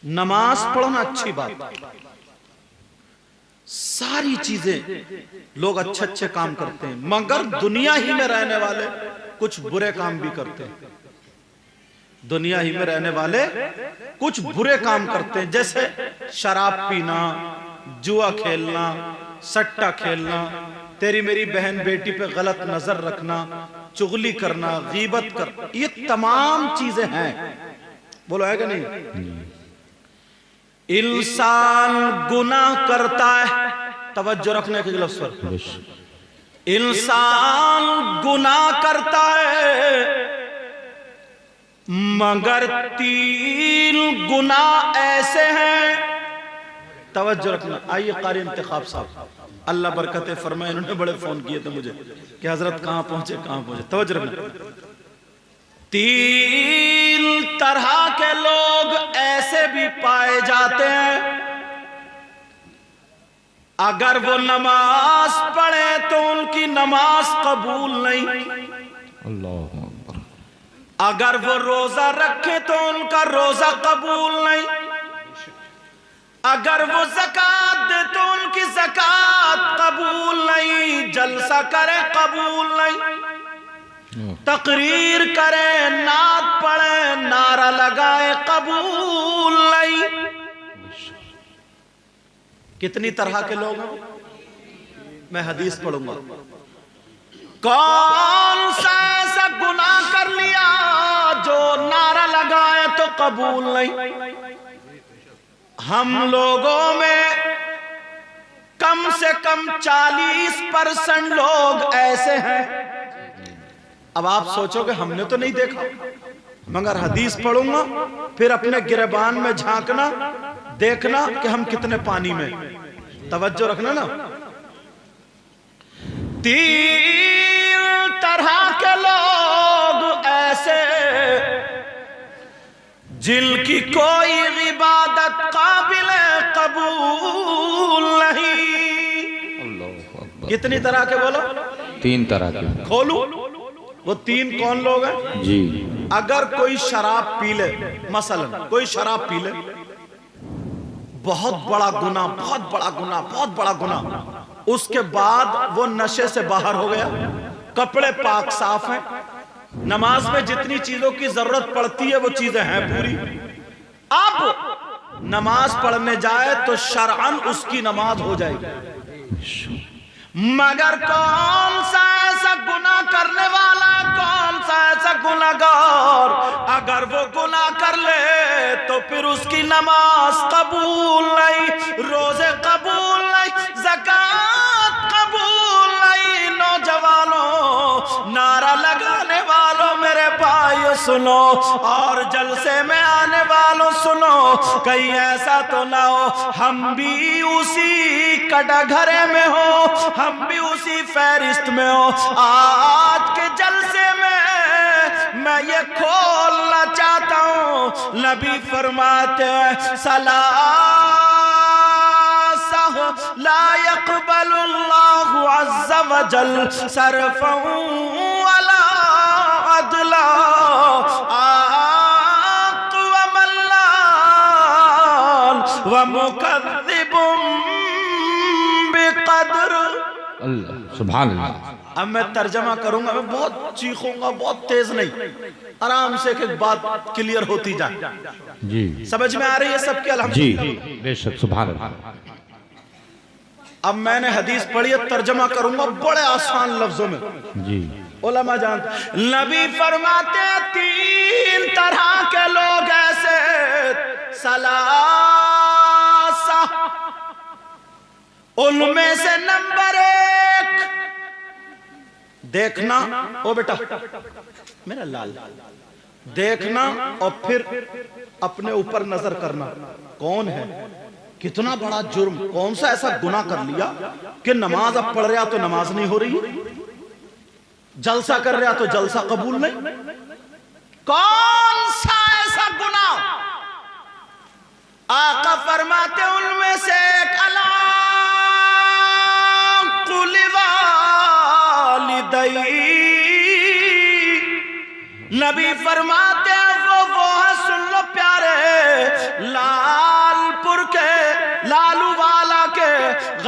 نماز پڑھنا اچھی بات، ساری چیزیں لوگ اچھے اچھے کام کرتے ہیں، مگر دنیا ہی میں رہنے والے کچھ برے کام بھی کرتے ہیں۔ دنیا ہی میں رہنے والے کچھ برے کام کرتے ہیں، جیسے شراب پینا، جوا کھیلنا، سٹا کھیلنا، تیری میری بہن بیٹی پہ غلط نظر رکھنا، چغلی کرنا، غیبت کرنا، یہ تمام چیزیں ہیں۔ بولو ہے کہ نہیں؟ انسان گناہ کرتا ہے، توجہ رکھنے کے لفظ پر، انسان گناہ کرتا ہے مگر 3 گناہ ایسے ہیں، توجہ رکھنا۔ آئیے قاری انتخاب صاحب، اللہ برکتیں فرمائے، انہوں نے بڑے فون کیے تھے مجھے کہ حضرت کہاں پہنچے کہاں پہنچے، توجہ رکھنا۔ 3 طرح کے لوگ ایسے بھی پائے جاتے ہیں، اگر وہ نماز پڑھیں تو ان کی نماز قبول نہیں، اللہ اکبر، اگر وہ روزہ رکھیں تو ان کا روزہ قبول نہیں، اگر وہ زکوٰۃ دے تو ان کی زکوٰۃ قبول نہیں، جلسہ کرے قبول نہیں، تقریر کرے، نعت پڑھے، نعرہ لگائے، قبول نہیں۔ کتنی طرح کے لوگ ہیں؟ میں حدیث پڑھوں گا۔ کون سا ایسا گناہ کر لیا جو نعرہ لگائے تو قبول نہیں؟ ہم لوگوں میں کم سے کم 40% لوگ ایسے ہیں۔ اب آپ سوچو کہ ہم نے تو نہیں دیکھا، مگر حدیث پڑھوں گا، پھر اپنے گریبان میں جھانکنا، دیکھنا کہ ہم کتنے پانی میں۔ توجہ رکھنا نا۔ 3 طرح کے لوگ ایسے جن کی کوئی عبادت قابل قبول نہیں۔ اللہ اکبر، کتنی طرح کے بولو؟ 3 طرح کے۔ کھولو، وہ 3 کون لوگ ہیں؟ جی، اگر کوئی شراب پی لے، مثلا کوئی شراب پی لے، بہت بڑا گناہ، بہت بڑا گناہ، بہت بڑا گناہ، اس کے بعد وہ نشے سے باہر ہو گیا، کپڑے پاک صاف ہیں، نماز میں جتنی چیزوں کی ضرورت پڑتی ہے وہ چیزیں ہیں پوری، اب نماز پڑھنے جائے تو شرعاً اس کی نماز ہو جائے گی، مگر کون سا ایسا گناہ کرنے والا، کون سا ایسا گناہگار، اگر وہ گناہ کر لے تو پھر اس کی نماز قبول نہیں، روزے قبول نہیں، زکوٰۃ قبول نہیں۔ نوجوانوں، نعرہ لگانے والوں، میرے بھائیو سنو، اور جلسے میں آنے والوں سنو، کہیں ایسا تو نہ ہو ہم بھی اسی کٹگھرے میں ہو، ہم بھی اسی فہرست میں ہو۔ آج کے جلسے میں یہ کھولنا چاہتا ہوں، نبی فرماتے ہیں ثلاثہ لا يقبل اللہ عز وجل صرفا ولا عدلا، آق وملان ومکذب بقدر۔ اللہ سبحان اللہ۔ اب میں ترجمہ کروں گا، میں بہت چیخوں گا، بہت تیز نہیں، آرام سے ایک بات کلیئر ہوتی جائے۔ جی، سمجھ میں آ رہی ہے سب کے؟ الحمدللہ۔ جی بے شک، سبحان اللہ۔ اب میں نے حدیث پڑھی ہے، ترجمہ کروں گا بڑے آسان لفظوں میں، جی، علماء جانتے۔ نبی فرماتے 3 طرح کے لوگ ایسے، ثلاثہ، ان میں سے نمبر 1، دیکھنا، او بیٹا میرا لال، دیکھنا اور پھر اپنے اوپر نظر کرنا، کون ہے، کتنا بڑا جرم، کون سا ایسا گناہ کر لیا کہ نماز اب پڑھ رہا تو نماز نہیں ہو رہی، جلسہ کر رہا تو جلسہ قبول نہیں، کون سا ایسا گناہ؟ آقا فرماتے ان میں سے ایک، نبی فرماتے ہیں وہ ہے، سن لو پیارے، لا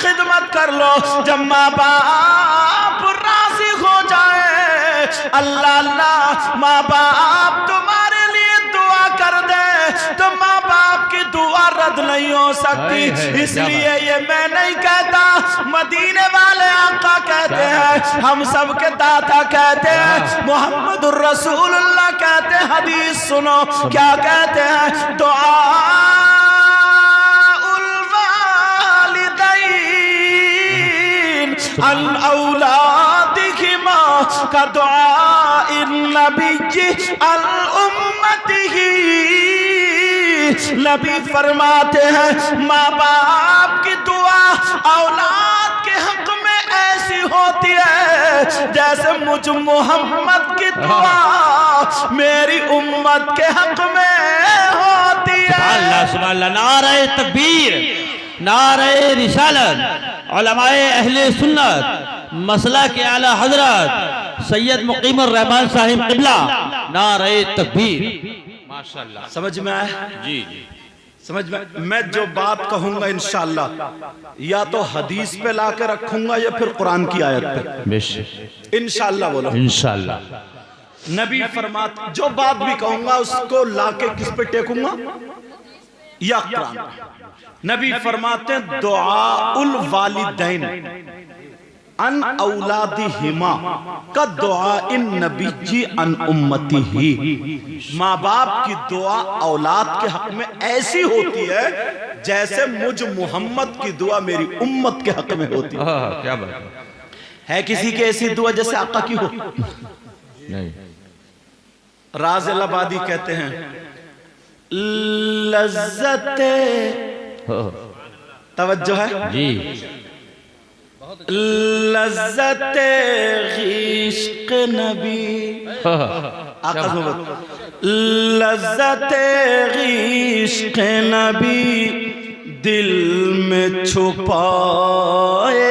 خدمت کر لو. جب ماں باپ راضی ہو جائے, اللہ اللہ ماں باپ تمہارے لیے دعا کر دے, تو ماں باپ کی دعا رد نہیں ہو سکتی. اس لیے یہ میں نہیں کہتا, مدینے والے آقا کہتے ہیں, ہم سب کے داتا کہتے ہیں, محمد الرسول اللہ کہتے ہیں. حدیث سنو کیا کہتے ہیں, دعا عن اولادہما کدعاء النبی عن امتہ. نبی فرماتے ہیں ماں باپ کی دعا اولاد کے حق میں ایسی ہوتی ہے جیسے مجھ محمد کی دعا میری امت کے حق میں ہوتی ہے. سبحان اللہ سبحان اللہ. نعرہ تکبیر, نعرہ رسالت. علماء اہل سنت مسئلہ کے اعلی حضرت سید مقیم الرحمن صاحب قبلہ, نعرہ تکبیر. ماشاءاللہ. سمجھ میں آیا؟ جی جی سمجھ میں جو بات کہوں گا انشاءاللہ یا تو حدیث پہ لا کے رکھوں گا یا پھر قرآن کی آیت پہ. بے شک انشاءاللہ بولو. انشاءاللہ. نبی فرماتے جو بات بھی کہوں گا اس کو لا کے کس پہ ٹیکوں گا, یا قرآن. نبی فرماتے ہیں دعاء الوالدین ان اولادہما کا دعاء النبی ان امتی ہی. ماں باپ کی دعا اولاد کے حق میں ایسی ہوتی ہے جیسے مجھ محمد کی دعا میری امت کے حق میں ہوتی ہے. کیا بات ہے کسی کی ایسی دعا جیسے آقا کی ہو؟ نہیں. راز الابادی کہتے ہیں لذت توجہ ہے جی, لذت عشق نبی. آقا صحبت لذت عشق نبی دل میں چھپائے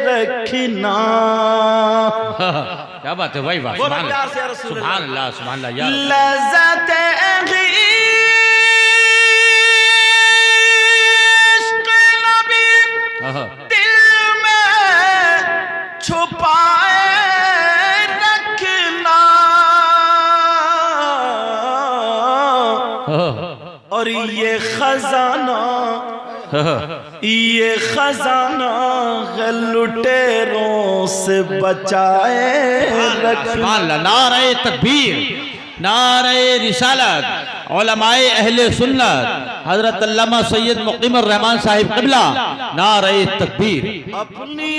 رکھنا. کیا بات ہے بھائی, واہ سبحان اللہ سبحان اللہ. لذت عشق دل میں چھپائے رکھنا, اور یہ خزانہ لٹیروں سے بچائے رکھنا. سبحان اللہ. نعرہ تکبیر, نعرہ رسالت. علماء اہل سنت حضرت علامہ سید مقیم الرحمن صاحب قبلہ, نعرہ تکبیر. اپنی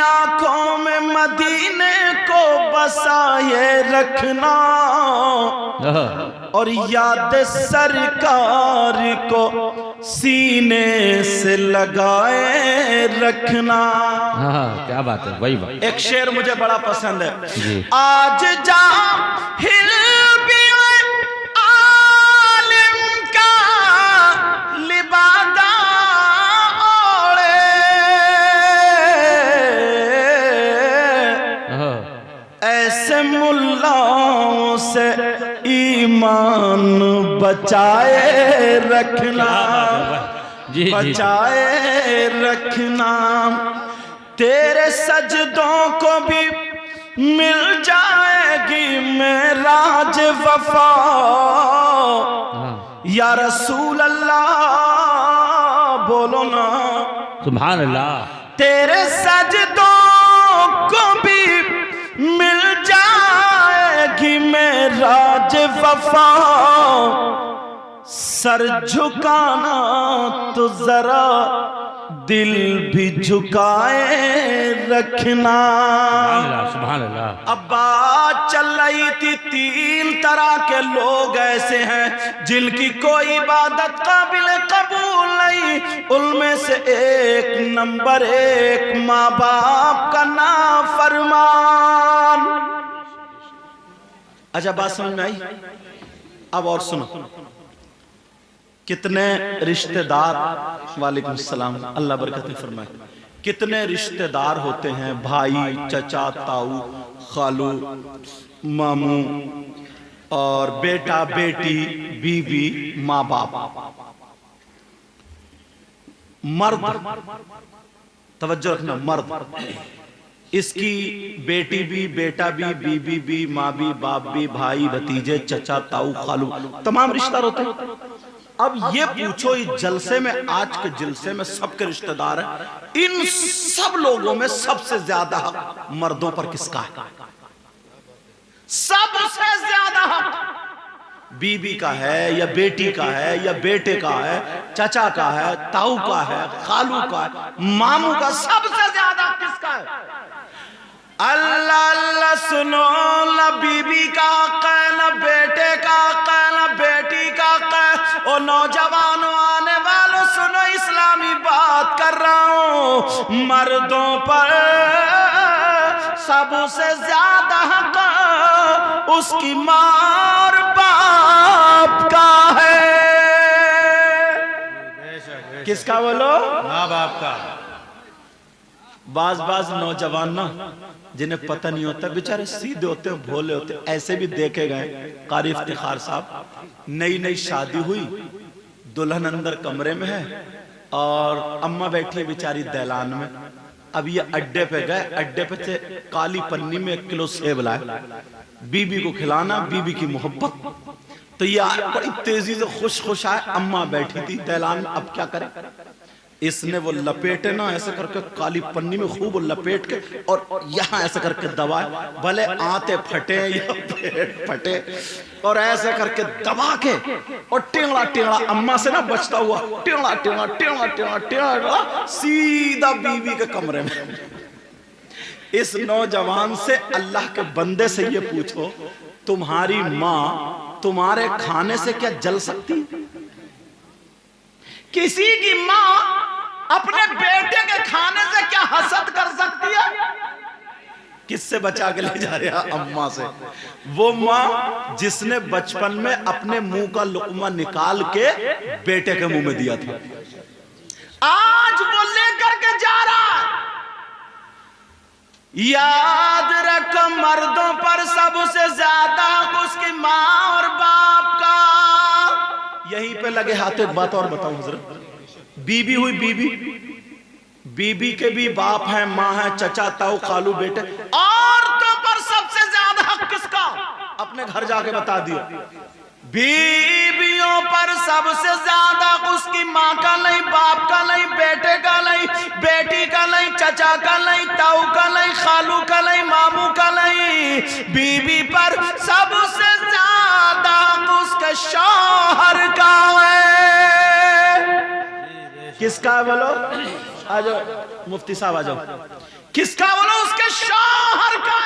آنکھوں میں مدینے کو بسائے رکھنا, اور یاد سرکار کو سینے سے لگائے رکھنا. کیا بات ہے بھائی. ایک شعر مجھے بڑا پسند ہے. آج جاہل بھی عالم کا لبادہ اوڑے, ایسے ملاؤں سے ایمان بچائے رکھنا, بچائے رکھنا. تیرے سجدوں کو بھی مل جائے گی معراج وفا, یا رسول اللہ بولو نا سبحان اللہ. تیرے سجدوں کو بھی مل جائے گی معراج وفا, سر جھکانا تو ذرا دل بھی جھکائے رکھنا. سبحان اللہ. اب بات چل رہی تھی تین طرح کے لوگ ایسے ہیں جن کی کوئی عبادت قابل قبول نہیں. ان میں سے ایک نمبر 1 ماں باپ کا نافرمان. اچھا بات سمجھ میں آئی؟ اب اور سنو, کتنے رشتہ دار, وعلیکم السلام, اللہ برکتیں فرمائے, کتنے رشتہ دار ہوتے ہیں, بھائی, چچا, تاؤ, خالو, ماموں, اور بیٹا, بیٹی, بیوی, ماں باپ. مرد، توجہ رکھنا، مرد، اس کی بیٹی بھی، بیٹا بھی، بیوی بھی، ماں بھی، باپ بھی، بھائی، بھتیجے، چچا، تاؤ، خالو، تمام رشتہ دار ہوتے ہیں۔ اب یہ پوچھو اس جلسے میں، آج کے جلسے میں سب کے رشتہ دار ہیں، ان سب لوگوں میں سب سے زیادہ حق مردوں پر کس کا ہے؟ سب سے زیادہ حق بیوی کا ہے یا بیٹی کا ہے یا بیٹے کا ہے، چچا کا ہے، تاؤ کا ہے، خالو کا ہے، ماموں کا، سب سے زیادہ کس کا ہے؟ اللہ اللہ سنو، نہ بیوی کا حق ہے، نہ بیٹے کا حق ہے، نہ بیٹی کا حق ہے۔ اور نوجوانوں، آنے والوں، سنو، اسلامی بات کر رہا ہوں، مردوں پر سب سے زیادہ حق اس کی ماں اور باپ کا ہے۔ کس کا بولو؟ ماں باپ کا۔ بعض نوجوان نا جنہیں پتہ نہیں ہوتا، بیچارے سیدھے ہوتے ہیں، بھولے ہوتے ہیں، ایسے بھی دیکھے گئے۔ قاری افتخار صاحب، نئی شادی ہوئی، دلہن اندر کمرے میں ہے اور اماں بیٹھی ہے بیچاری دہلان میں۔ اب یہ اڈے پہ گئے، اڈے پہ سے کالی پنی میں 1 کلو سیب لائے، بی بی کو کھلانا، بی بی کی محبت۔ تو یہ بڑی تیزی سے خوش آئے، اماں بیٹھی تھی دہلان میں، اب کیا کرے؟ اس نے وہ لپیٹے نا ایسے کر کے کالی پنی میں، خوب لپیٹ کے اور یہاں ایسے کر کے دبائے، بھلے آنتے پھٹے یا پیٹ پھٹے، اور ایسے کر کے دبا کے اور ٹینگڑا اماں سے نہ بچتا ہوا، ٹینگڑا سیدھا بیوی کے کمرے میں۔ اس نوجوان سے، اللہ کے بندے سے یہ پوچھو، تمہاری ماں تمہارے کھانے سے کیا جل سکتی؟ کسی کی ماں اپنے بیٹے کے کھانے سے کیا حسد کر سکتی ہے؟ کس سے بچا کے لے جا رہا؟ اماں سے۔ وہ ماں جس نے بچپن میں اپنے منہ کا لقمہ نکال کے بیٹے کے منہ میں دیا تھا، آج وہ لے کر کے جا رہا ہے۔ یاد رکھ، مردوں پر سب سے زیادہ اس کی ماں اور باپ کا۔ یہیں پہ لگے ہاتھ، ایک بات اور بتاؤں حضرت، بیوی ہوئی، بیوی کے بھی باپ ہیں، ماں ہیں، چچا، تاؤ، خالو، بیٹے۔ عورتوں پر سب سے زیادہ حق کس کا؟ اپنے گھر جا کے بتا دیا۔ بیویوں پر سب سے زیادہ اس کی ماں کا نہیں، باپ کا نہیں، بیٹے کا نہیں، بیٹی کا نہیں، چچا کا نہیں، تاؤ کا نہیں، خالو کا نہیں، ماموں کا نہیں، بیوی پر سب سے زیادہ اس کے شوہر کا ہے۔ کس کا ہے بولو؟ آجو مفتی صاحب آجو، کس کا بولو؟ اس کے شوہر کا